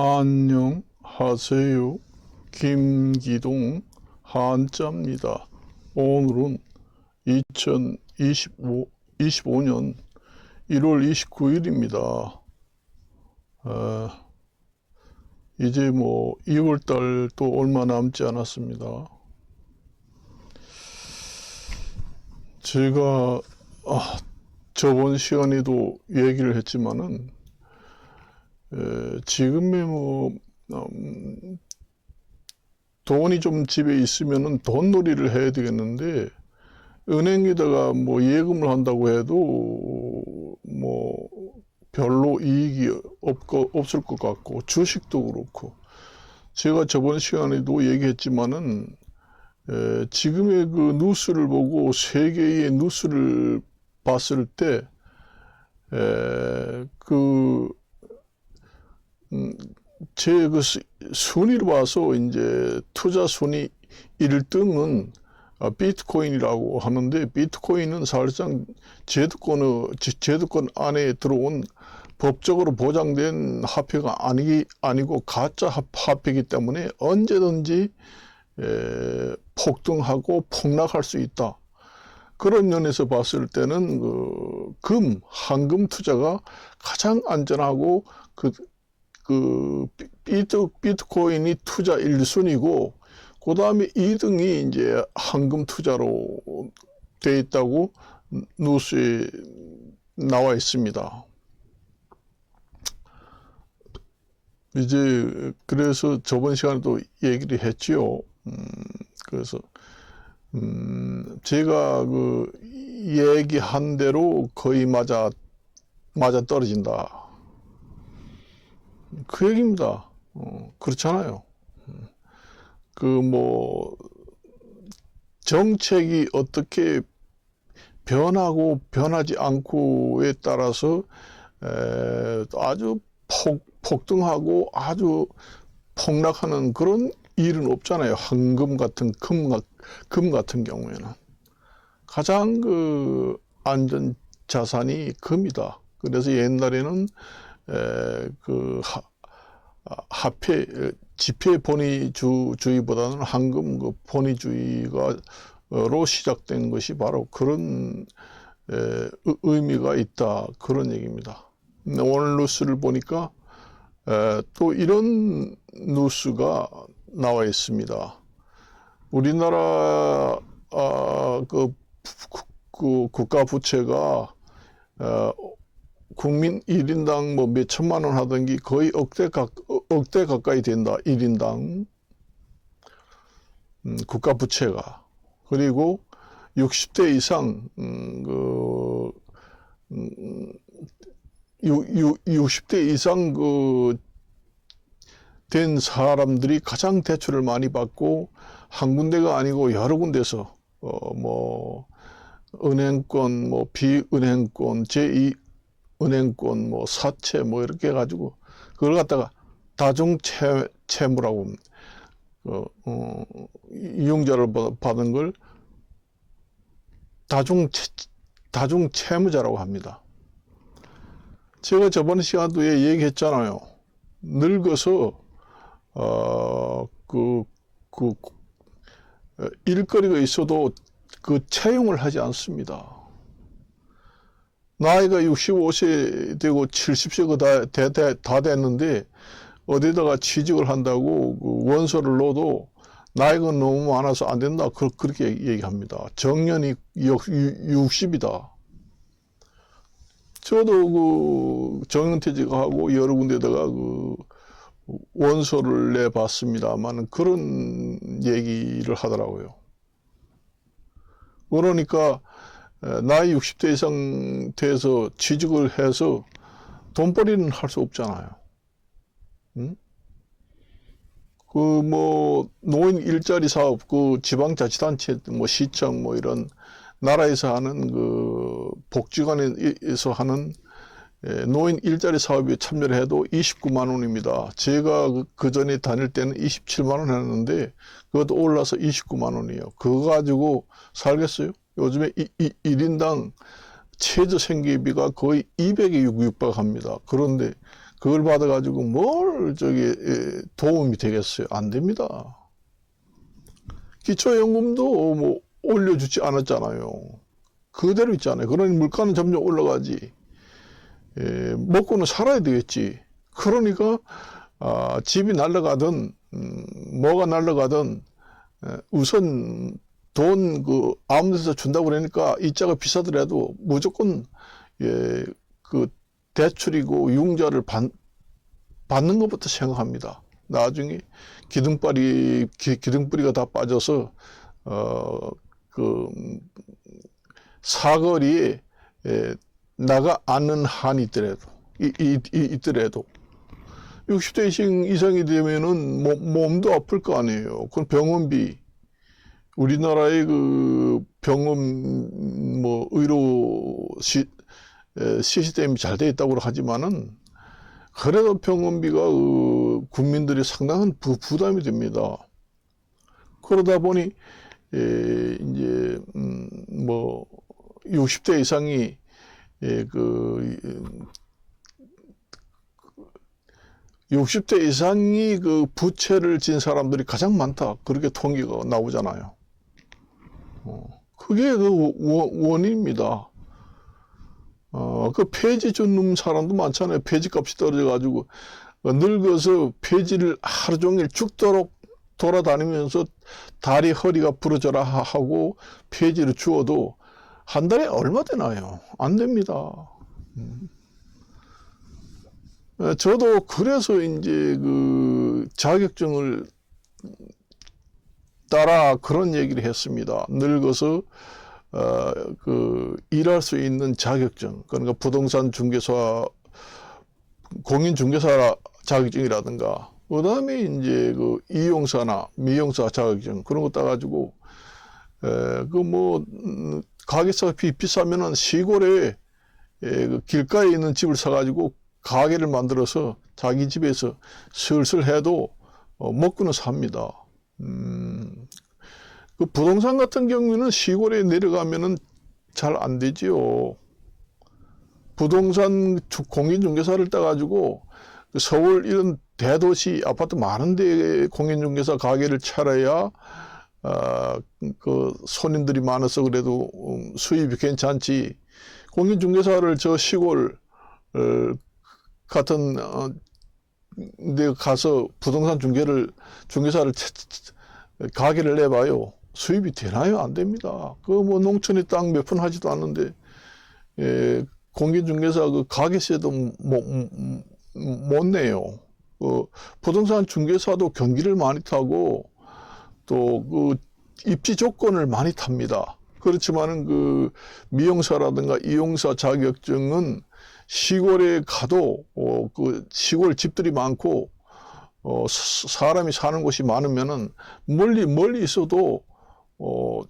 안녕하세요. 김기동 한자입니다. 오늘은 2025년 1월 29일입니다. 이제 2월달 또 얼마 남지 않았습니다. 제가 저번 시간에도 얘기를 했지만은 지금의 돈이 좀 집에 있으면은 돈놀이를 해야 되겠는데, 은행에다가 예금을 한다고 해도 별로 이익이 없을 것 같고, 주식도 그렇고, 제가 저번 시간에도 얘기했지만은 지금의 그 뉴스를 보고 세계의 뉴스를 봤을 때 제 순위를 봐서 이제 투자 순위 1등은 비트코인이라고 하는데, 비트코인은 사실상 제도권 안에 들어온 법적으로 보장된 화폐가 아니고 가짜 화폐이기 때문에 언제든지 폭등하고 폭락할 수 있다. 그런 면에서 봤을 때는 황금 투자가 가장 안전하고 비트코인이 투자 1순위고, 그 다음에 2등이 이제 황금 투자로 돼 있다고 뉴스에 나와 있습니다. 이제 그래서 저번 시간에도 얘기를 했지요. 그래서 제가 얘기한 대로 거의 맞아 떨어진다, 그 얘기입니다. 그렇잖아요. 정책이 어떻게 변하고 변하지 않고에 따라서 아주 폭등하고 아주 폭락하는 그런 일은 없잖아요. 황금 같은 금 같은 경우에는 가장 안전 자산이 금이다. 그래서 옛날에는 화폐, 지폐 본위주의보다는 황금 본위주의로 시작된 것이 바로 그런 의미가 있다, 그런 얘기입니다. 오늘 뉴스를 보니까 또 이런 뉴스가 나와 있습니다. 우리나라 국가 부채가 국민 1인당 몇 천만 원 하던 게 거의 억대 가까이 된다. 1인당 국가 부채가. 그리고 60대 이상 60대 이상 된 사람들이 가장 대출을 많이 받고, 한 군데가 아니고 여러 군데서 은행권, 비은행권, 제2은행권, 사채 이렇게 해가지고 그걸 갖다가 다중채무라고 이용자를 받은 걸 다중채무자라고 합니다. 제가 저번 시간에 얘기했잖아요. 늙어서 일거리가 있어도 채용을 하지 않습니다. 나이가 65세 되고 70세가 다 됐는데 어디다가 취직을 한다고 원서를 넣어도 나이가 너무 많아서 안 된다, 그렇게 얘기합니다. 정년이 60이다. 저도 정년퇴직하고 여러 군데다가 원서를 내봤습니다만 그런 얘기를 하더라고요. 그러니까 나이 60대 이상 돼서 취직을 해서 돈벌이는 할 수 없잖아요. 노인 일자리 사업, 지방자치단체, 시청, 이런 나라에서 하는 복지관에서 하는 노인 일자리 사업에 참여를 해도 29만 원입니다. 제가 그 전에 다닐 때는 27만 원 했는데 그것도 올라서 29만 원이에요. 그거 가지고 살겠어요? 요즘에 1인당 최저 생계비가 거의 200에 육박합니다. 그런데 그걸 받아가지고 뭘 도움이 되겠어요? 안 됩니다. 기초연금도 뭐 올려주지 않았잖아요. 그대로 있잖아요. 그러니 물가는 점점 올라가지. 먹고는 살아야 되겠지. 그러니까 집이 날아가든 뭐가 날아가든 우선 돈 아무 데서 준다고 그러니까 이자가 비싸더라도 무조건 그 대출이고 융자를 받는 것부터 생각합니다. 나중에 기둥뿌리가 다 빠져서 사거리에 나가 않는 한이 있더라도 60대 이상이 되면은 몸도 아플 거 아니에요. 그건 병원비, 우리나라의 그 병원 의료 시스템이 잘 돼 있다고 하지만은 그래도 병원비가 국민들이 상당한 부담이 됩니다. 그러다 보니 이제 60대 이상이 60대 이상이 그 부채를 진 사람들이 가장 많다. 그렇게 통계가 나오잖아요. 그게 그 원인입니다. 그 폐지 주는 사람도 많잖아요. 폐지값이 떨어져가지고 늙어서 폐지를 하루 종일 죽도록 돌아다니면서 다리 허리가 부러져라 하고 폐지를 주어도 한 달에 얼마 되나요? 안 됩니다. 저도 그래서 이제 그 자격증을 따라 그런 얘기를 했습니다. 늙어서 일할 수 있는 자격증, 그러니까 부동산 중개사, 공인 중개사 자격증이라든가, 그 다음에 이제 그 이용사나 미용사 자격증 그런 거 따가지고 가게가 비싸면은 시골에 그 길가에 있는 집을 사가지고 가게를 만들어서 자기 집에서 슬슬 해도 먹고는 삽니다. 그 부동산 같은 경우에는 시골에 내려가면은 잘 안 되지요. 부동산 공인중개사를 따가지고 서울 이런 대도시 아파트 많은데 공인중개사 가게를 차려야 그 손님들이 많아서 그래도 수입이 괜찮지. 공인중개사를 저 시골 같은 데 가서 부동산 중개사를 가게를 내봐요. 수입이 되나요? 안 됩니다. 농촌에 땅 몇 푼 하지도 않는데 공인중개사 그 가게세도 못 내요. 부동산 중개사도 경기를 많이 타고 또 그 입지 조건을 많이 탑니다. 그렇지만은 그 미용사라든가 이용사 자격증은 시골에 가도 그 시골 집들이 많고 사람이 사는 곳이 많으면은 멀리 있어도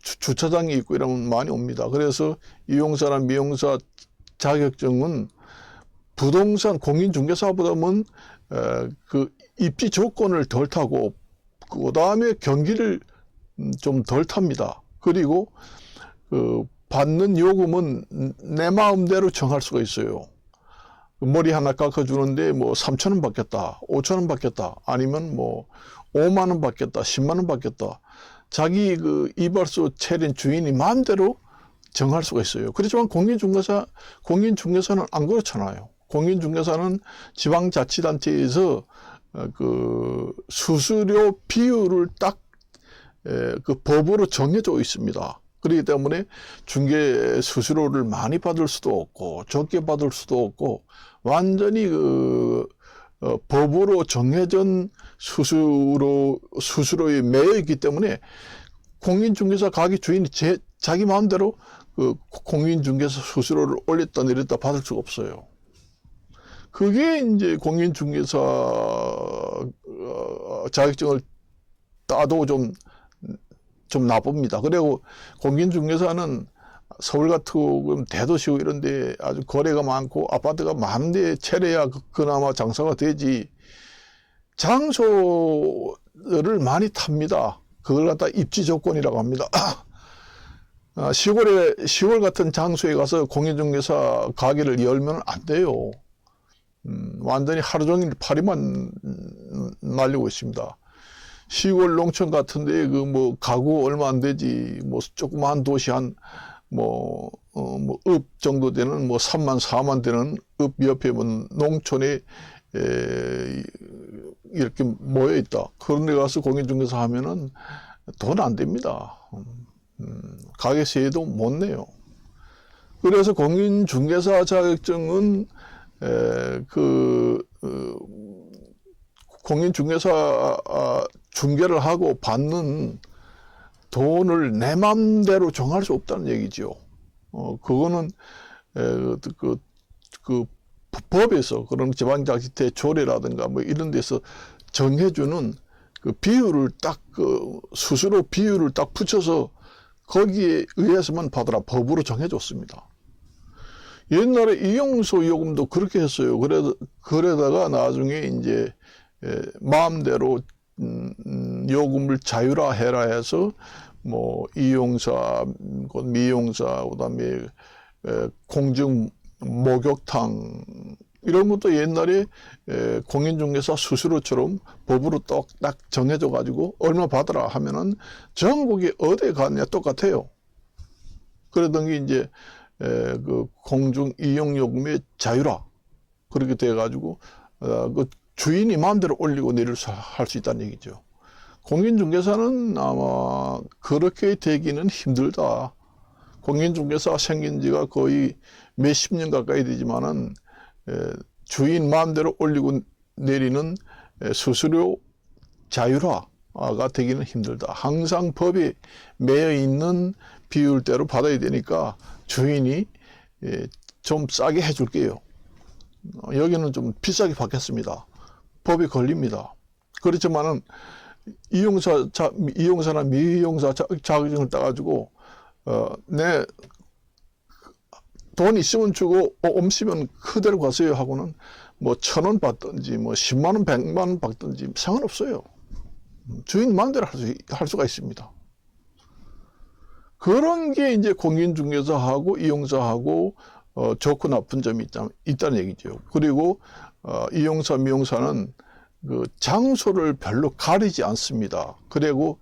주차장이 있고 이러면 많이 옵니다. 그래서 이용사나 미용사 자격증은 부동산 공인중개사보다는 그 입지 조건을 덜 타고 그 다음에 경기를 좀 덜 탑니다. 그리고 그 받는 요금은 내 마음대로 정할 수가 있어요. 머리 하나 깎아주는데 3,000원 받겠다, 5,000원 받겠다, 아니면 5만 원 받겠다, 10만 원 받겠다. 자기 그 이발소 차린 주인이 마음대로 정할 수가 있어요. 그렇지만 공인중개사는 안 그렇잖아요. 공인중개사는 지방자치단체에서 그 수수료 비율을 딱 그 법으로 정해져 있습니다. 그렇기 때문에 중개 수수료를 많이 받을 수도 없고 적게 받을 수도 없고 완전히 법으로 정해진 수수료에 매여 있기 때문에 공인중개사 가게 주인이 자기 마음대로 그 공인중개사 수수료를 올렸다 내렸다 받을 수가 없어요. 그게 이제 공인중개사 자격증을 따도 좀 나쁩니다. 그리고 공인중개사는 서울 같은 대도시고 이런데 아주 거래가 많고 아파트가 많은데 차려야 그나마 장사가 되지. 장소를 많이 탑니다. 그걸 갖다 입지 조건이라고 합니다. 시골 같은 장소에 가서 공인중개사 가게를 열면 안 돼요. 완전히 하루 종일 파리만 날리고 있습니다. 시골 농촌 같은데 그 뭐 가구 얼마 안 되지 뭐 조그마한 도시 한 읍 정도 되는 뭐 3만 4만 되는 읍 옆에 뭐 농촌에 이렇게 모여 있다. 그런 데 가서 공인중개사 하면은 돈 안 됩니다. 가게세도 못 내요. 그래서 공인중개사 자격증은 공인중개사 중개를 하고 받는 돈을 내 맘대로 정할 수 없다는 얘기죠. 그거는 그 법에서 그런 지방자치대 조례라든가 뭐 이런 데서 정해주는 그 비율을 딱 스스로 비율을 딱 붙여서 거기에 의해서만 받으라 법으로 정해줬습니다. 옛날에 이용소 요금도 그렇게 했어요. 그러다가 나중에 이제 마음대로 요금을 자율화해라 해서 뭐 이용사, 미용사, 그다음에 공중 목욕탕 이런 것도 옛날에 공인중개사 수수료처럼 법으로 딱 정해져 가지고 얼마 받으라 하면은 전국에 어디에 가느냐 똑같아요. 그러던 게 이제 그 공중 이용 요금의 자율화 그렇게 돼 가지고 그 주인이 마음대로 올리고 내릴 수 할 수 있다는 얘기죠. 공인중개사는 아마 그렇게 되기는 힘들다. 공인중개사 생긴 지가 거의 몇십 년 가까이 되지만은 주인 마음대로 올리고 내리는 수수료 자율화가 되기는 힘들다. 항상 법에 매여 있는 비율대로 받아야 되니까 주인이 좀 싸게 해줄게요. 여기는 좀 비싸게 받겠습니다. 법에 걸립니다. 그렇지만은 이용사나 미용사 자격증을 따가지고 내 돈 있으면 주고 없으면 그대로 가세요 하고는 뭐 1,000원 받든지 뭐 10만 원, 100만 원 받든지 상관없어요. 주인 마음대로 할 수가 있습니다. 그런 게 이제 공인중개사하고 이용사하고 좋고 나쁜 점이 있다는 얘기죠. 그리고 이용사, 미용사는 그 장소를 별로 가리지 않습니다. 그리고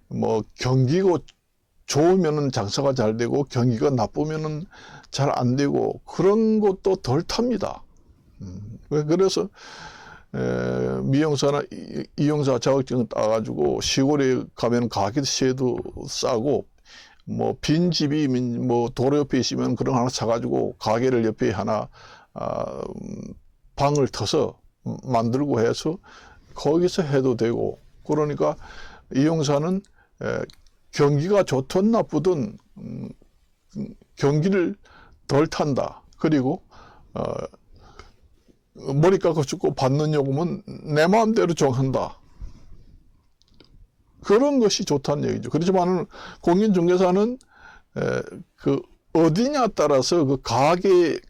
뭐 경기가 좋으면은 장사가 잘 되고 경기가 나쁘면은 잘 안 되고 그런 것도 덜 탑니다. 그래서 미용사나 이용사 자격증을 따가지고 시골에 가면 가게세도 싸고 뭐 빈집이 뭐 도로 옆에 있으면 그런 거 하나 사가지고 가게를 옆에 하나 방을 터서 만들고 해서 거기서 해도 되고 그러니까 이용사는 경기가 좋든 나쁘든 경기를 덜 탄다. 그리고 머리 깎아주고 받는 요금은 내 마음대로 정한다. 그런 것이 좋다는 얘기죠. 그렇지만 공인중개사는 그 어디냐 따라서 그 가게를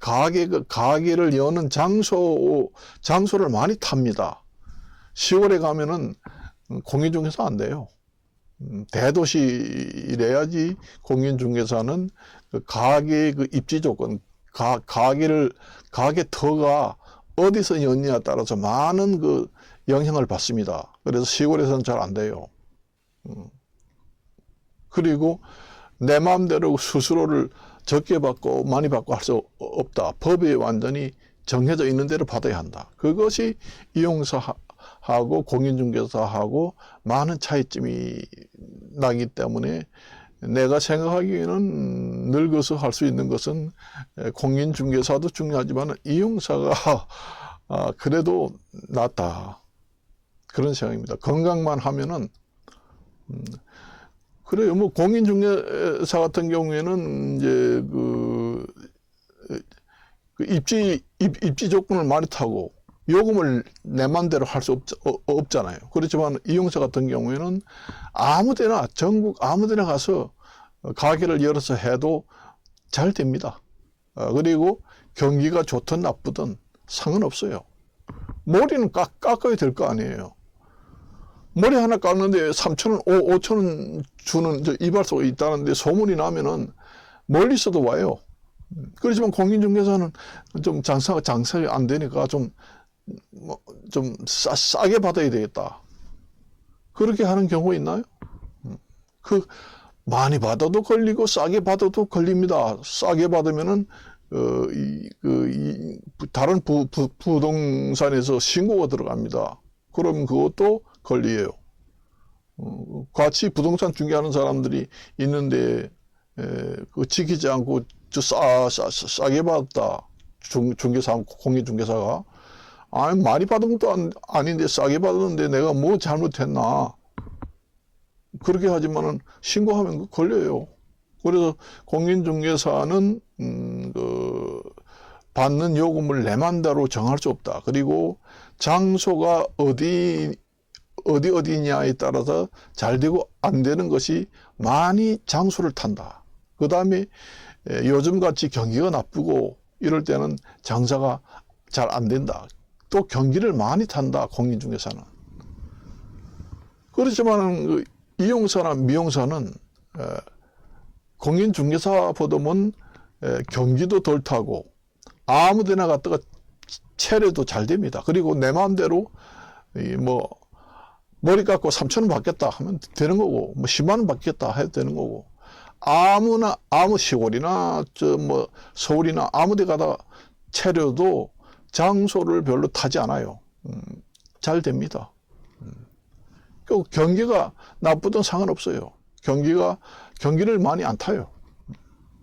여는 장소를 많이 탑니다. 시골에 가면은 공인중개사 안 돼요. 대도시래야지 공인중개사는 그 가게 그 입지 조건, 가게 터가 어디서 여느냐에 따라서 많은 그 영향을 받습니다. 그래서 시골에서는 잘 안 돼요. 그리고 내 마음대로 수수료를 적게 받고 많이 받고 할 수 없다. 법에 완전히 정해져 있는 대로 받아야 한다. 그것이 이용사하고 공인중개사하고 많은 차이점이 나기 때문에 내가 생각하기에는 늙어서 할 수 있는 것은 공인중개사도 중요하지만 이용사가 그래도 낫다. 그런 생각입니다. 건강만 하면은 그래요. 뭐 공인중개사 같은 경우에는 이제 그 입지 조건을 많이 타고 요금을 내 맘대로 할 수 없잖아요. 그렇지만 이용사 같은 경우에는 아무데나 전국 아무데나 가서 가게를 열어서 해도 잘 됩니다. 그리고 경기가 좋든 나쁘든 상관없어요. 머리는 깎아야 될 거 아니에요. 머리 하나 깎는데 3,000원, 5,000원 주는 이발소가 있다는데 소문이 나면은 멀리서도 와요. 그렇지만 공인중개사는 좀 장사가 안 되니까 좀 싸게 받아야 되겠다. 그렇게 하는 경우 있나요? 많이 받아도 걸리고 싸게 받아도 걸립니다. 싸게 받으면은 다른 부동산에서 신고가 들어갑니다. 그럼 그것도 권리예요. 같이 부동산 중개하는 사람들이 있는데 그 지키지 않고 싸게 받았다. 중개사, 공인중개사가 아니 많이 받은 것도 아닌데 싸게 받았는데 내가 뭐 잘못했나? 그렇게 하지만은 신고하면 걸려요. 그래서 공인중개사는 받는 요금을 내 맘대로 정할 수 없다. 그리고 장소가 어디냐에 따라서 잘 되고 안 되는 것이 많이 장소를 탄다. 그 다음에 요즘같이 경기가 나쁘고 이럴 때는 장사가 잘 안 된다. 또 경기를 많이 탄다. 공인중개사는. 그렇지만 이용사나 미용사는 공인중개사보다는 경기도 덜 타고 아무 데나 갔다가 체류도 잘 됩니다. 그리고 내 마음대로 머리 깎고 3,000원 받겠다 하면 되는 거고, 10만 원 받겠다 해도 되는 거고, 아무 시골이나 서울이나 아무 데 가다 체류도 장소를 별로 타지 않아요. 잘 됩니다. 경기가 나쁘든 상관없어요. 경기를 많이 안 타요.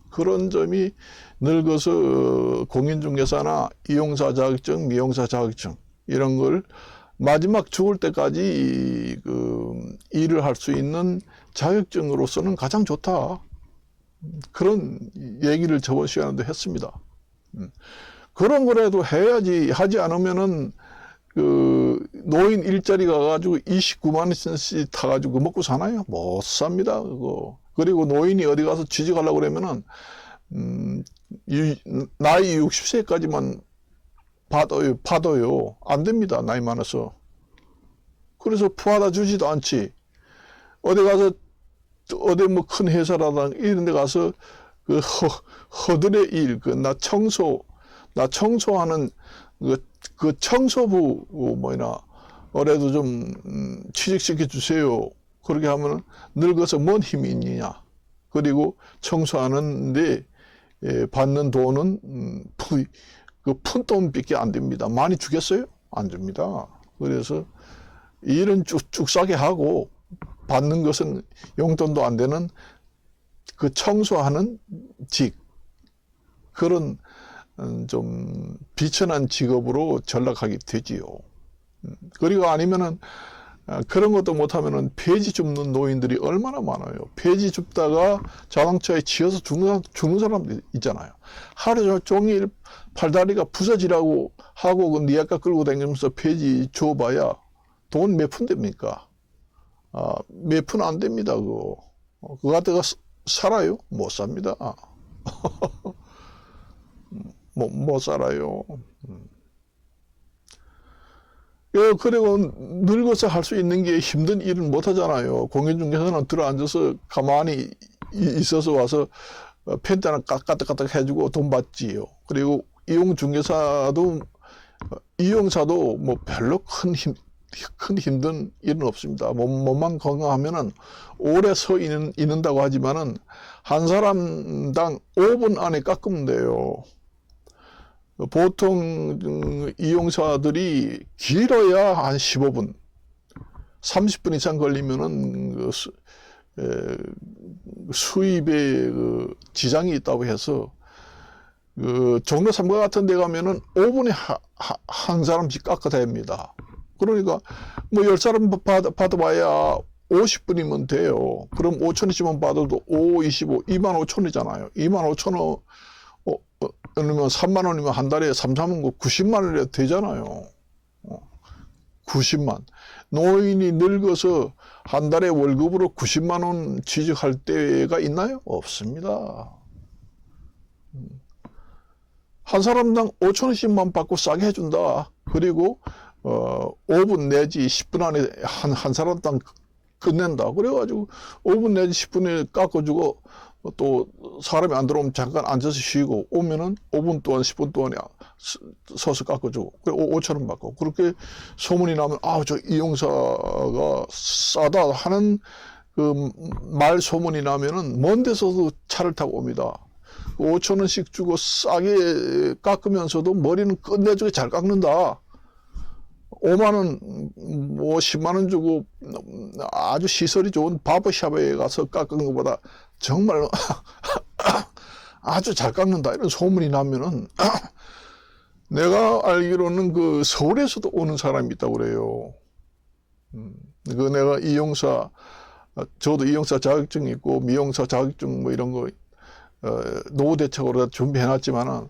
그런 점이 늙어서 공인중개사나 이용사 자격증, 미용사 자격증 이런 걸 마지막 죽을 때까지 일을 할 수 있는 자격증으로서는 가장 좋다. 그런 얘기를 저번 시간에도 했습니다. 그런 거라도 해야지. 하지 않으면은 노인 일자리 가가지고 29만 원씩 타가지고 먹고 사나요? 못 삽니다, 그거. 그리고 노인이 어디 가서 취직하려고 그러면은, 나이 60세까지만 받아요. 안 됩니다, 나이 많아서. 그래서 받아 주지도 않지. 어디 큰 회사라든가 이런 데 가서 허들의 일, 나 청소하는 그 청소부 올해도 좀 취직시켜 주세요. 그렇게 하면 늙어서 뭔 힘이 있느냐. 그리고 청소하는데 받는 돈은 그 푼돈밖에 안 됩니다. 많이 주겠어요? 안 줍니다. 그래서 일은 쭉 싸게 하고 받는 것은 용돈도 안 되는 그 청소하는 그런 좀 비천한 직업으로 전락하게 되지요. 그리고 아니면은 그런 것도 못하면은 폐지 줍는 노인들이 얼마나 많아요. 폐지 줍다가 자동차에 치여서 죽는 사람들 있잖아요. 하루 종일 팔다리가 부서지라고 하고 그 니아까 끌고 다니면서 폐지 줘봐야 돈 몇 푼 됩니까? 몇 푼 안 됩니다. 그거 갖다가 살아요? 못 삽니다. 못 살아요. 그리고 늙어서 할 수 있는 게 힘든 일은 못 하잖아요. 공인중개사는 들어앉아서 가만히 있어서 와서 펜트나 까딱까딱 해주고 돈 받지요. 그리고 이용사도 별로 큰 힘든 일은 없습니다. 몸만 건강하면은 오래 서 있는다고 하지만은 한 사람당 5분 안에 깎으면 돼요. 보통 이용사들이 길어야 한 15분, 30분 이상 걸리면은 수입에 지장이 있다고 해서 종로 3가 같은 데 가면은 5분에 한 사람씩 깎아댑니다. 그러니까 10사람 받아봐야 50분이면 돼요. 그럼 5천원씩만 받아도 5, 25, 25,000원이잖아요. 25,000원 그러면 3만 원이면 한 달에 3,3은 90만 원이 되잖아요. 90만. 노인이 늙어서 한 달에 월급으로 90만 원 취직할 때가 있나요? 없습니다. 한 사람당 5,000원씩만 받고 싸게 해준다. 그리고 5분 내지 10분 안에 한 사람당 끝낸다. 그래가지고 5분 내지 10분에 깎아주고 또 사람이 안 들어오면 잠깐 앉아서 쉬고 오면은 5분 동안 10분 동안에 서서 깎아주고 그래 5천 원 받고 그렇게 소문이 나면 저 이용사가 싸다 하는 그 말 소문이 나면은 먼 데서도 차를 타고 옵니다. 5천 원씩 주고 싸게 깎으면서도 머리는 끝내주게 잘 깎는다. 5만 원, 뭐 10만 원 주고 아주 시설이 좋은 바버샵에 가서 깎은 것보다 정말 아주 잘 깎는다 이런 소문이 나면은 내가 알기로는 그 서울에서도 오는 사람이 있다고 그래요. 그 내가 이용사, 저도 이용사 자격증이 있고 미용사 자격증 뭐 이런 거 노후 대책으로 다 준비해놨지만은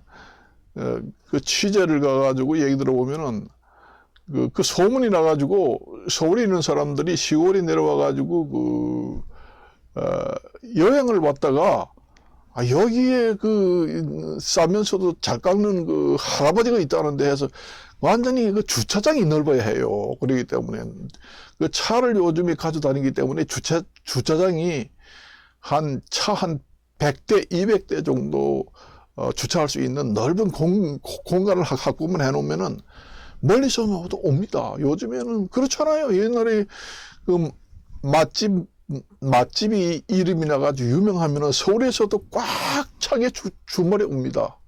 그 취재를 가가지고 얘기 들어보면은 그 소문이 나가지고 서울에 있는 사람들이 시골에 내려와가지고 여행을 왔다가 여기에 그 싸면서도 잘 깎는 그 할아버지가 있다는데 해서 완전히 그 주차장이 넓어야 해요. 그렇기 때문에 그 차를 요즘에 가져다니기 때문에 주차장이 한 100대, 200대 정도 주차할 수 있는 넓은 공간을 갖고만 해놓으면은 멀리서 도 옵니다. 요즘에는 그렇잖아요. 옛날에 그 맛집이 이름이 나가지고 유명하면은 서울에서도 꽉 차게 주말에 옵니다.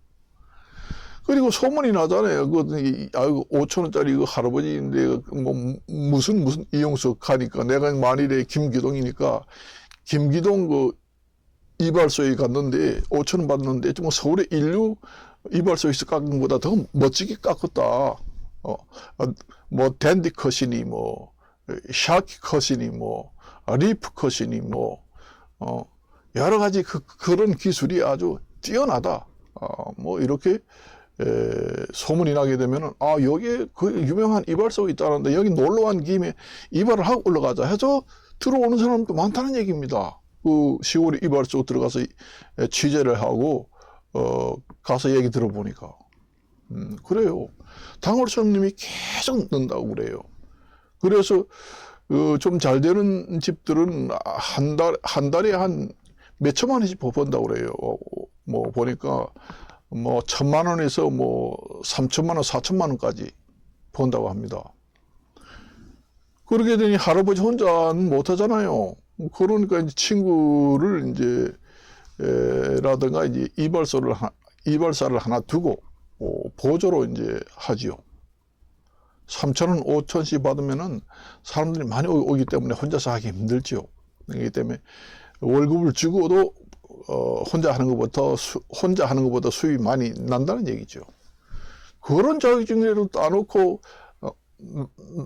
그리고 소문이 나잖아요. 5천 원짜리 그 할아버지인데 뭐 무슨 이용석 하니까 내가 만일에 김기동이니까 김기동 그 이발소에 갔는데 5천 원 받는데 좀 서울의 인류 이발소에서 깎은 것보다 더 멋지게 깎았다. 뭐 댄디 컷이니 뭐 샤키 컷이니 뭐 리프 컷이니 뭐 여러 가지 그런 기술이 아주 뛰어나다. 뭐 이렇게 소문이 나게 되면은 여기에 그 유명한 이발소가 있다는데 여기 놀러 간 김에 이발을 하고 올라가자 해서 들어오는 사람도 많다는 얘기입니다. 그 시골에 이발소 들어가서 취재를 하고 가서 얘기 들어보니까 그래요. 당월성님이 계속 넣는다고 그래요. 그래서 좀 잘 되는 집들은 한 달에 한 몇천만 원씩 번다고 그래요. 뭐 보니까 뭐 1,000만 원에서 뭐 3천만 원, 4천만 원까지 번다고 합니다. 그러게 되니 할아버지 혼자는 못 하잖아요. 그러니까 이제 친구를 라든가 이제 이발사를 하나 두고 보조로 이제 하지요. 3,000원, 5,000씩 받으면은 사람들이 많이 오기 때문에 혼자서 하기 힘들지요. 그렇기 때문에 월급을 주고도 혼자 하는 것보다 수입이 많이 난다는 얘기죠. 그런 자격증이라도 따놓고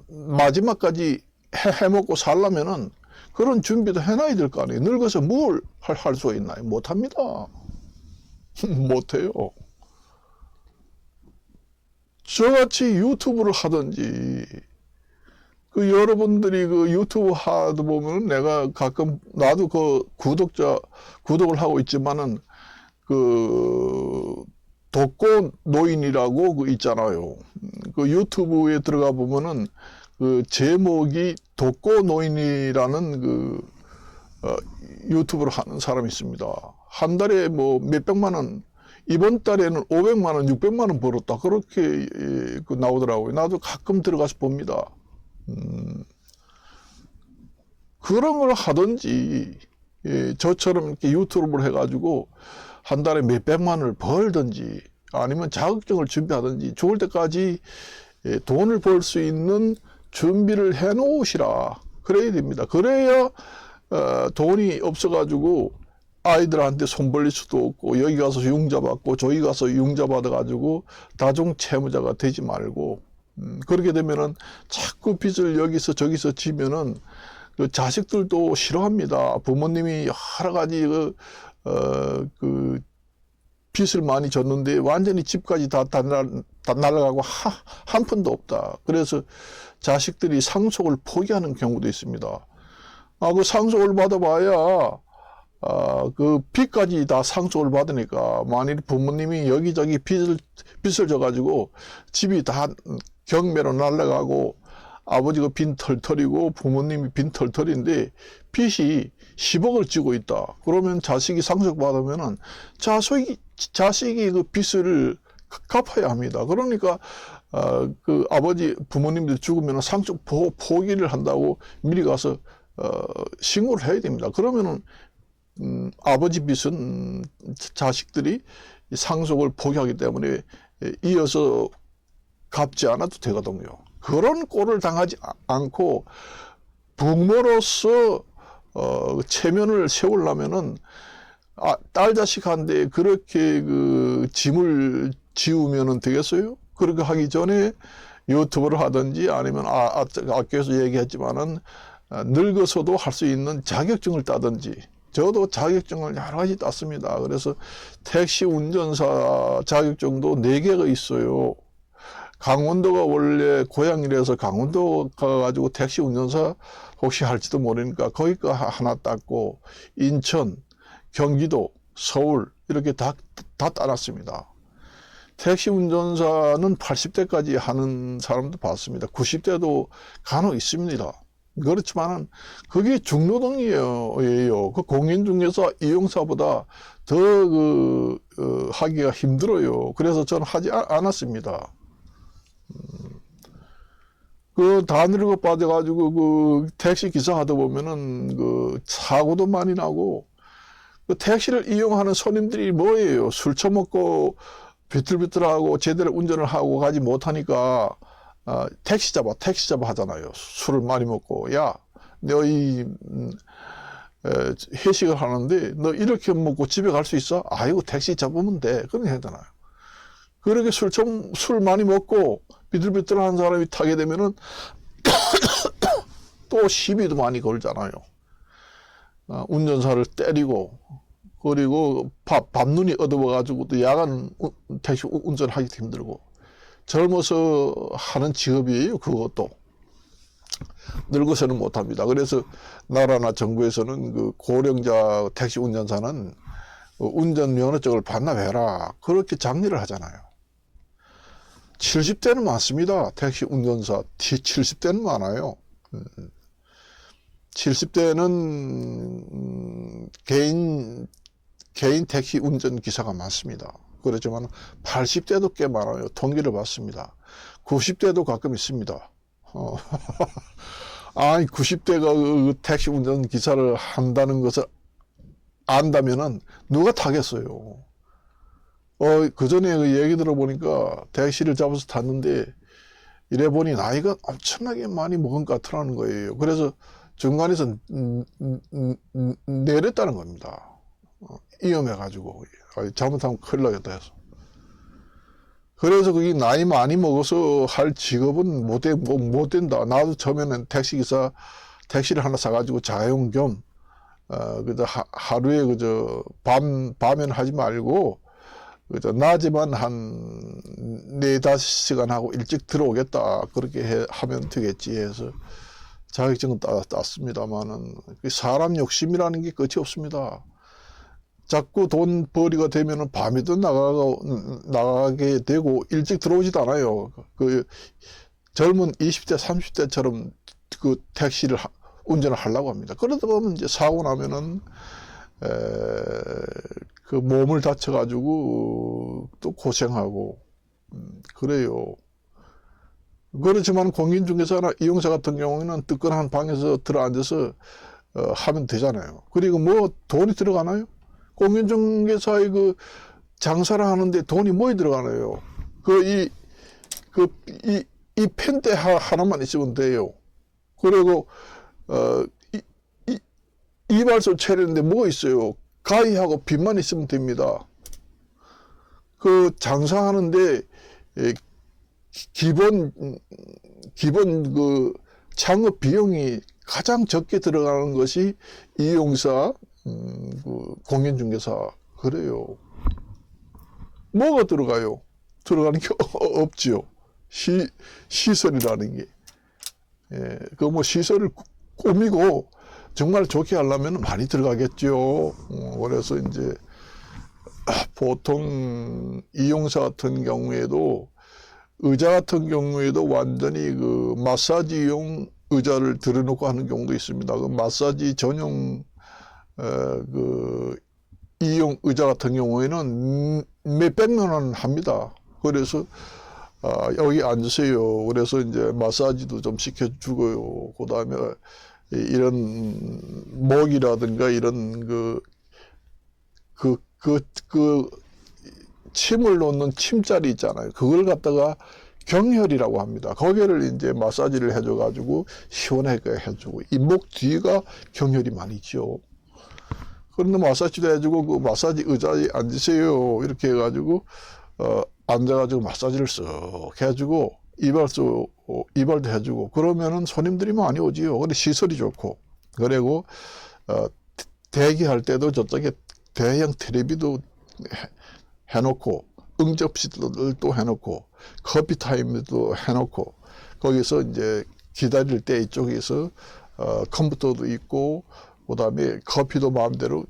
마지막까지 해먹고 살려면은 그런 준비도 해놔야 될 거 아니에요. 늙어서 뭘 할 수 있나요? 못합니다. 못해요. 저같이 유튜브를 하든지 그 여러분들이 그 유튜브 하다 보면 내가 가끔 나도 그 구독을 하고 있지만은 그 독거 노인이라고 그 있잖아요. 그 유튜브에 들어가 보면은 그 제목이 독거 노인이라는 그 유튜브를 하는 사람이 있습니다. 한 달에 뭐 몇백만 원, 이번 달에는 500만 원, 600만 원 벌었다. 그렇게 나오더라고요. 나도 가끔 들어가서 봅니다. 그런 걸 하든지 저처럼 이렇게 유튜브를 해가지고 한 달에 몇백만 원을 벌든지 아니면 자격증을 준비하든지 좋을 때까지 돈을 벌 수 있는 준비를 해 놓으시라. 그래야 됩니다. 그래야 돈이 없어가지고 아이들한테 손 벌릴 수도 없고 여기 가서 융자 받고 저기 가서 융자 받아가지고 다중 채무자가 되지 말고 그렇게 되면은 자꾸 빚을 여기서 저기서 지면은 그 자식들도 싫어합니다. 부모님이 여러 가지 그 빚을 많이 졌는데 완전히 집까지 다 날아가고 한 푼도 없다. 그래서 자식들이 상속을 포기하는 경우도 있습니다. 그 상속을 받아봐야 그 빚까지 다 상속을 받으니까 만일 부모님이 여기저기 빚을 져가지고 집이 다 경매로 날아가고 아버지가 빈털털이고 부모님이 빈털털인데 빚이 10억을 지고 있다. 그러면 자식이 상속받으면은 자식이 그 빚을 갚아야 합니다. 그러니까 그 아버지 부모님들 죽으면 상속 포기를 한다고 미리 가서 신고를 해야 됩니다. 그러면은 아버지 빚은 자식들이 상속을 포기하기 때문에 이어서 갚지 않아도 되거든요. 그런 꼴을 당하지 않고 부모로서 체면을 세우려면은 딸 자식한테 그렇게 그 짐을 지우면은 되겠어요? 그렇게 하기 전에 유튜브를 하든지 아니면 아껴서 얘기했지만은 늙어서도 할 수 있는 자격증을 따든지. 저도 자격증을 여러 가지 땄습니다. 그래서 택시 운전사 자격증도 4개가 있어요. 강원도가 원래 고향이라서 강원도 가가지고 택시 운전사 혹시 할지도 모르니까 거기가 하나 땄고, 인천, 경기도, 서울 이렇게 다 따놨습니다. 택시 운전사는 80대까지 하는 사람도 봤습니다. 90대도 간혹 있습니다. 그렇지만은 그게 중노동이에요. 그 공인중개사 이용사보다 더 하기가 힘들어요. 그래서 저는 하지 않았습니다. 그 다 늙어 빠져가지고 그 택시 기사 하다 보면은 그 사고도 많이 나고, 그 택시를 이용하는 손님들이 뭐예요? 술 처먹고 비틀비틀하고 제대로 운전을 하고 가지 못하니까 택시 잡아 하잖아요. 술을 많이 먹고. 야, 너희 회식을 하는데 너 이렇게 먹고 집에 갈 수 있어? 아이고, 택시 잡으면 돼. 그렇게 하잖아요. 그렇게 술 많이 먹고 비틀비틀한 사람이 타게 되면은 또 시비도 많이 걸잖아요. 운전사를 때리고, 그리고 밤눈이 어두워가지고 또 야간 택시 운전하기 힘들고. 젊어서 하는 직업이에요. 그것도 늙어서는 못합니다. 그래서 나라나 정부에서는 그 고령자 택시 운전사는 운전 면허증을 반납해라, 그렇게 장려를 하잖아요. 70대는 많습니다. 택시 운전사 70대는 많아요. 70대는 개인 택시 운전기사가 많습니다. 그렇지만 80대도 꽤 많아요. 통계를 봤습니다. 90대도 가끔 있습니다. 아니, 90대가 그 택시 운전기사를 한다는 것을 안다면은 누가 타겠어요? 그 전에 그 얘기 들어보니까 택시를 잡아서 탔는데 이래 보니 나이가 엄청나게 많이 먹은 것 같더라는 거예요. 그래서 중간에서 내렸다는 겁니다. 위험해가지고 잘못하면 큰일 나겠다 해서. 그래서 그게 나이 많이 먹어서 할 직업은 못 된다. 나도 처음에는 택시를 하나 사가지고 자가용 겸 그저 하루에 그저 밤에는 하지 말고 그저 낮에만 한 4-5시간 하고 일찍 들어오겠다, 그렇게 하면 되겠지 해서 자격증은 땄습니다만은 사람 욕심이라는 게 끝이 없습니다. 자꾸 돈 벌이가 되면은 밤에도 나가게 되고 일찍 들어오지도 않아요. 그 젊은 20대 30대처럼 그 택시를 운전을 하려고 합니다. 그러다 보면 이제 사고 나면은 그 몸을 다쳐가지고 또 고생하고 그래요. 그렇지만 공인중개사나 이용사 같은 경우에는 뜨끈한 방에서 들어앉아서 하면 되잖아요. 그리고 뭐 돈이 들어가나요? 공인중개사의 그 장사를 하는데 돈이 뭐에 들어가나요? 이 펜대 하나만 있으면 돼요. 그리고 이발소 차리는데 뭐가 있어요? 가위하고 빗만 있으면 됩니다. 그 장사하는데 기본 그 창업 비용이 가장 적게 들어가는 것이 이용사, 그 공인중개사. 그래요. 뭐가 들어가요? 들어가는 게 없지요. 시설이라는 게. 그 뭐 시설을 꾸미고 정말 좋게 하려면 많이 들어가겠죠. 그래서 이제 보통 이용사 같은 경우에도 의자 같은 경우에도 완전히 그 마사지용 의자를 들여놓고 하는 경우도 있습니다. 그 마사지 전용 그 이용 의자 같은 경우에는 몇백만 원 합니다. 그래서 여기 앉으세요. 그래서 이제 마사지도 좀 시켜주고요. 그 다음에 이런 목이라든가 이런 침을 놓는 침자리 있잖아요. 그걸 갖다가 경혈이라고 합니다. 거기를 이제 마사지를 해줘가지고 시원하게 해주고, 이 목 뒤가 경혈이 많이 있죠. 그런데 마사지도 해주고, 그 마사지 의자에 앉으세요. 이렇게 해가지고, 앉아가지고 마사지를 쓱 해주고, 이발도 해주고, 그러면은 손님들이 많이 오지요. 근데 시설이 좋고, 그리고, 대기할 때도 저쪽에 대형 텔레비도 해놓고, 응접실도 해놓고, 커피 타임도 해놓고, 거기서 이제 기다릴 때 이쪽에서, 컴퓨터도 있고, 그 다음에 커피도 마음대로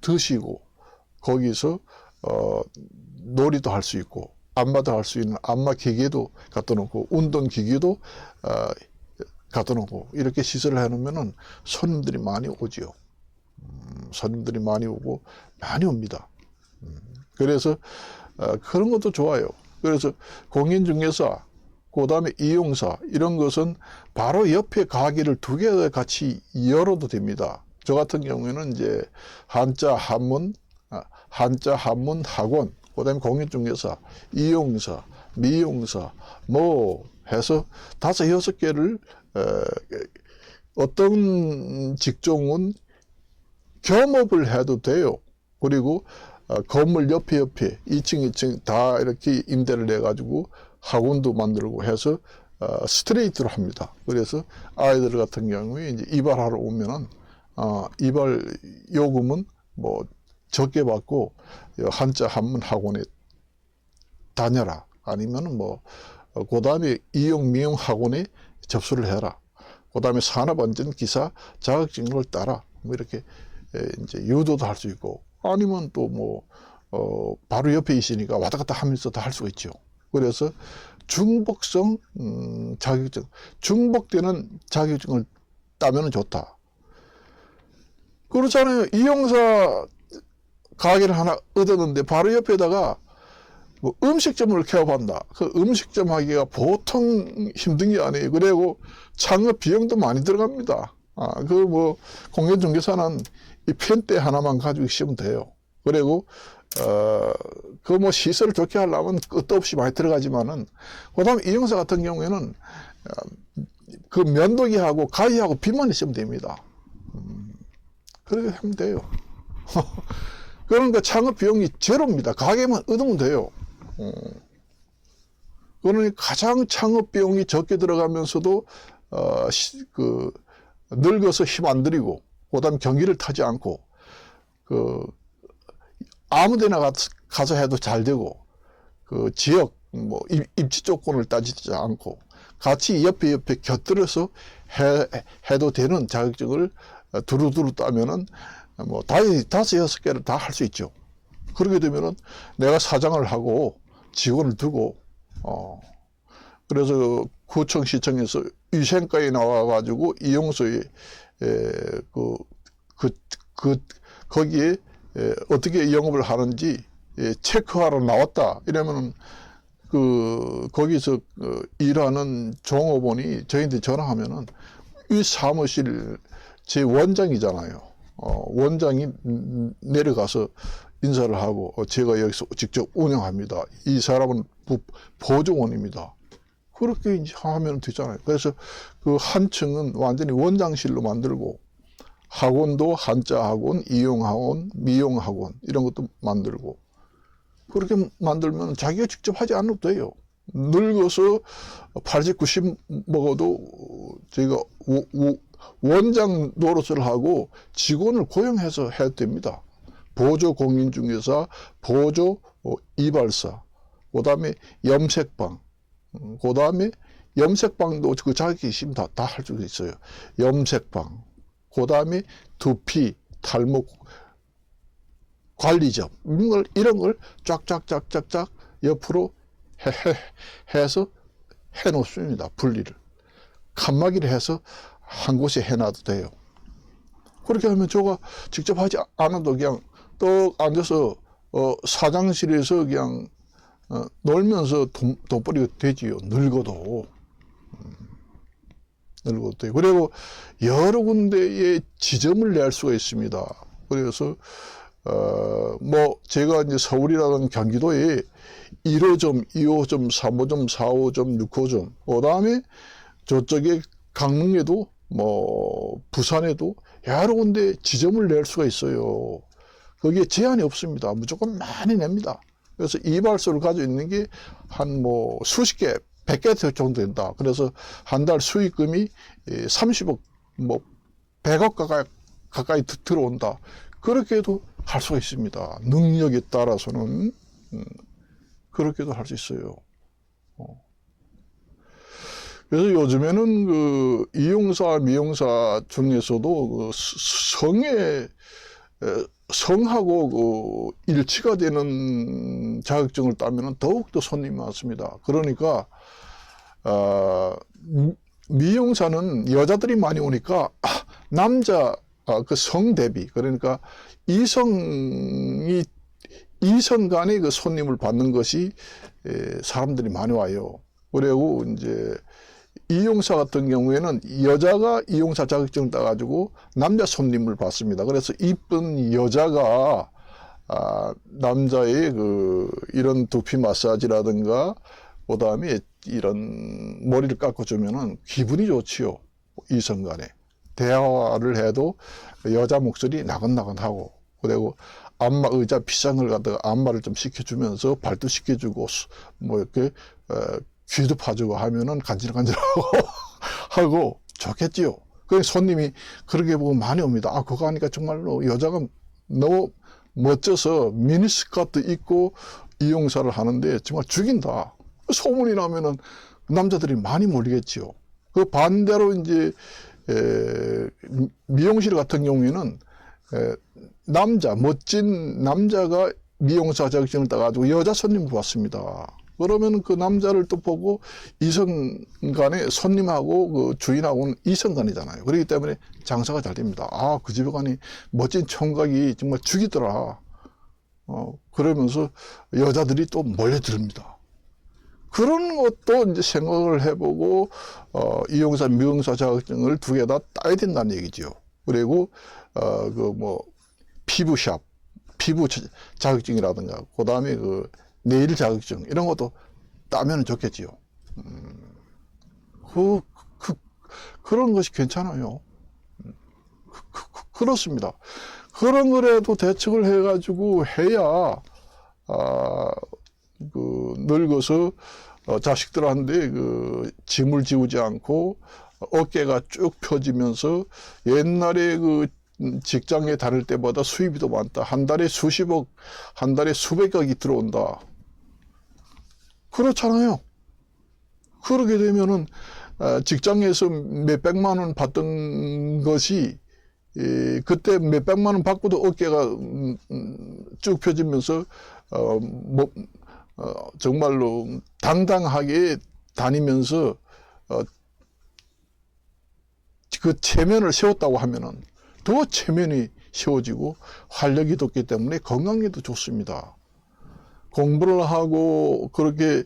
드시고, 거기서, 놀이도 할 수 있고, 안마도 할 수 있는 안마 기계도 갖다 놓고, 운동 기계도, 갖다 놓고, 이렇게 시설을 해놓으면은 손님들이 많이 오지요. 손님들이 많이 오고, 많이 옵니다. 그래서, 그런 것도 좋아요. 그래서 공인중개사, 그 다음에 이용사, 이런 것은 바로 옆에 가게를 두 개 같이 열어도 됩니다. 저 같은 경우에는 이제 한자 한문 학원, 그 다음에 공인중개사, 이용사, 미용사, 뭐 해서 5, 6개를, 어떤 직종은 겸업을 해도 돼요. 그리고 건물 옆에 2층, 2층 다 이렇게 임대를 내가지고 학원도 만들고 해서 스트레이트로 합니다. 그래서 아이들 같은 경우에 이제 이발하러 오면은 이발 요금은 뭐 적게 받고 한자 한문 학원에 다녀라. 아니면은 뭐 그 다음에 이용 미용 학원에 접수를 해라. 그 다음에 산업안전기사 자격증을 따라. 뭐 이렇게 이제 유도도 할 수 있고, 아니면 또 뭐 바로 옆에 있으니까 왔다 갔다 하면서 다 할 수가 있죠. 그래서 중복성 자격증, 중복되는 자격증을 따면 좋다. 그렇잖아요. 이용사 가게를 하나 얻었는데 바로 옆에다가 뭐 음식점을 개업한다. 그 음식점 하기가 보통 힘든 게 아니에요. 그리고 창업 비용도 많이 들어갑니다. 그 뭐 공인중개사는 이 펜대 하나만 가지고 있으면 돼요. 그리고 그 뭐 시설을 좋게 하려면 끝도 없이 많이 들어가지만은, 그 다음에 이용사 같은 경우에는 그 면도기하고 가위하고 빗만 있으면 됩니다. 그렇게 하면 돼요. 그러니까 창업 비용이 제로입니다. 가게만 얻으면 돼요. 그러니 가장 창업 비용이 적게 들어가면서도 늙어서 힘 안 들이고, 그다음 경기를 타지 않고, 아무데나 가서 해도 잘 되고, 그 지역 뭐 입지 조건을 따지지 않고 같이 옆에 곁들여서 해도 되는 자격증을 두루두루 따면은 뭐 5, 6개를 다 할 수 있죠. 그렇게 되면은 내가 사장을 하고 직원을 두고, 그래서 구청 시청에서 위생과에 나와가지고 이용소에 거기에 어떻게 영업을 하는지 체크하러 나왔다 이러면은 거기서 일하는 종업원이 저희한테 전화하면은 이 사무실 제 원장이잖아요. 원장이 내려가서 인사를 하고, 제가 여기서 직접 운영합니다. 이 사람은 보조원입니다. 그렇게 이제 하면 되잖아요. 그래서 그 한 층은 완전히 원장실로 만들고, 학원도 한자 학원, 이용 학원, 미용 학원 이런 것도 만들고, 그렇게 만들면 자기가 직접 하지 않아도 돼요. 늙어서 80, 90 먹어도 저희가 원장 노릇을 하고 직원을 고용해서 해도 됩니다. 보조 공인중개사, 보조 이발사, 그 다음에 염색방, 그 다음에 염색방도 그 자격이 있으면 다 할 수 있어요. 염색방, 그 다음에 두피, 탈모 관리점, 이런 걸 쫙쫙쫙쫙 옆으로 해서 해놓습니다. 분리를. 칸막이를 해서 한 곳에 해놔도 돼요. 그렇게 하면 저가 직접 하지 않아도 그냥 떡 앉아서 사장실에서 그냥 놀면서 돈벌이가 되지요. 늙어도. 늙어도 돼요. 그리고 여러 군데의 지점을 낼 수가 있습니다. 그래서 뭐 제가 이제 서울이라든 경기도에 1호점, 2호점, 3호점, 4호점, 6호점, 그 다음에 저쪽에 강릉에도 뭐 부산에도 여러 군데 지점을 낼 수가 있어요. 거기에 제한이 없습니다. 무조건 많이 냅니다. 그래서 이발소를 가지고 있는 게 한 뭐 수십 개, 100개 정도 된다. 그래서 한 달 수익금이 30억, 뭐 100억 가까이 들어온다. 그렇게도 할 수가 있습니다. 능력에 따라서는 그렇게도 할 수 있어요. 그래서 요즘에는 그 이용사, 미용사 중에서도 그 성하고 그 일치가 되는 자격증을 따면은 더욱더 손님이 많습니다. 그러니까, 미용사는 여자들이 많이 오니까, 남자, 그 성 대비, 그러니까 이성 간의 그 손님을 받는 것이 사람들이 많이 와요. 그리고 이제 이용사 같은 경우에는 여자가 이용사 자격증을 따가지고 남자 손님을 받습니다. 그래서 이쁜 여자가 남자의 그 이런 두피 마사지라든가 그다음에 이런 머리를 깎아주면은 기분이 좋지요. 이성 간에 대화를 해도 여자 목소리 나긋나긋하고, 그리고 안마 의자 비싼 걸 갖다가 안마를 좀 시켜주면서 발도 시켜주고 뭐 이렇게 귀도 파주고 하면은 간질간질하고 하고 좋겠지요. 그 손님이 그렇게 보고 많이 옵니다. 아, 그거 하니까 정말로 여자가 너무 멋져서 미니스커트 입고 이용사를 하는데 정말 죽인다. 소문이 나면은 남자들이 많이 몰리겠지요. 그 반대로 이제 미용실 같은 경우에는 멋진 남자가 미용사 자격증을 따가지고 여자 손님을 받습니다. 그러면 그 남자를 또 보고 이성 간에 손님하고 그 주인하고는 이성 간이잖아요. 그렇기 때문에 장사가 잘 됩니다. 아, 그 집에 가니 멋진 총각이 정말 죽이더라. 그러면서 여자들이 또 몰려듭니다. 그런 것도 이제 생각을 해보고, 이용사, 미용사 자격증을 두 개 다 따야 된다는 얘기죠. 그리고, 피부샵, 피부 자격증이라든가, 그 다음에 네일 자격증, 이런 것도 따면 좋겠지요. 그런 것이 괜찮아요. 그렇습니다. 그런 거라도 대책을 해가지고 해야, 늙어서 자식들한테 짐을 지우지 않고 어깨가 쭉 펴지면서 옛날에 직장에 다닐 때보다 수입이 더 많다. 한 달에 수십억, 한 달에 수백억이 들어온다. 그렇잖아요. 그러게 되면은 직장에서 몇백만 원 받던 것이 그때 몇백만 원 받고도 어깨가 쭉 펴지면서 정말로 당당하게 다니면서 그 체면을 세웠다고 하면은 더 체면이 세워지고 활력이 돋기 때문에 건강에도 좋습니다. 공부를 하고 그렇게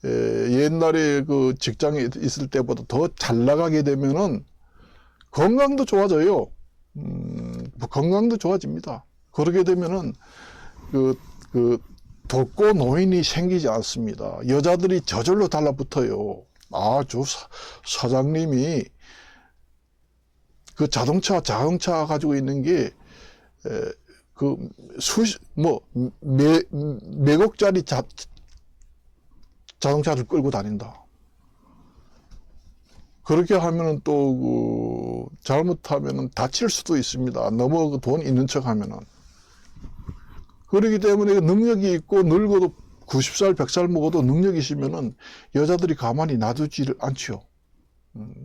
옛날에 그 직장에 있을 때보다 더 잘 나가게 되면은 건강도 좋아져요. 건강도 좋아집니다. 그러게 되면은 독고 노인이 생기지 않습니다. 여자들이 저절로 달라붙어요. 아, 저 사장님이 그 자동차 가지고 있는 게 몇억짜리 자동차를 끌고 다닌다. 그렇게 하면은 또 잘못하면은 다칠 수도 있습니다. 너무 돈 있는 척 하면은. 그렇기 때문에 능력이 있고 늙어도 90살, 100살 먹어도 능력이 있으면은 여자들이 가만히 놔두지를 않지요.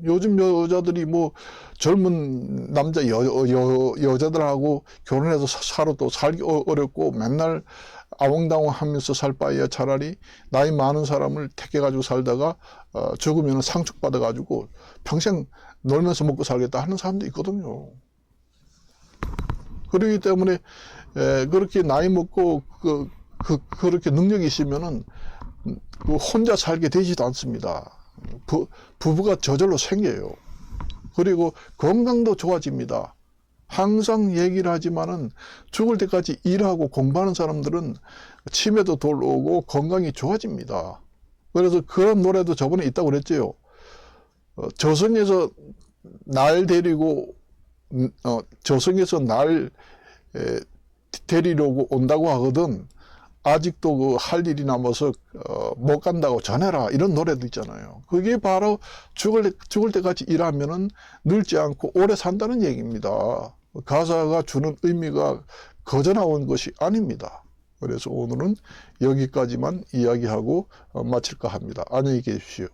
요즘 여자들이 뭐 젊은 남자 여자들하고 결혼해서 살아도 살기 어렵고 맨날 아웅다웅하면서 살 바에야 차라리 나이 많은 사람을 택해가지고 살다가 죽으면 상축받아가지고 평생 놀면서 먹고 살겠다 하는 사람도 있거든요. 그렇기 때문에 그렇게 나이 먹고 그렇게 능력이 있으면은 혼자 살게 되지도 않습니다. 부부가 저절로 생겨요. 그리고 건강도 좋아집니다. 항상 얘기를 하지만은 죽을 때까지 일하고 공부하는 사람들은 치매도 덜 오고 건강이 좋아집니다. 그래서 그런 노래도 저번에 있다고 그랬죠. 저승에서 날 데리고 저승에서 날 데리려고 온다고 하거든 아직도 그 할 일이 남아서 못 간다고 전해라 이런 노래도 있잖아요. 그게 바로 죽을 때까지 일하면은 늙지 않고 오래 산다는 얘기입니다. 가사가 주는 의미가 거저 나온 것이 아닙니다. 그래서 오늘은 여기까지만 이야기하고 마칠까 합니다. 안녕히 계십시오.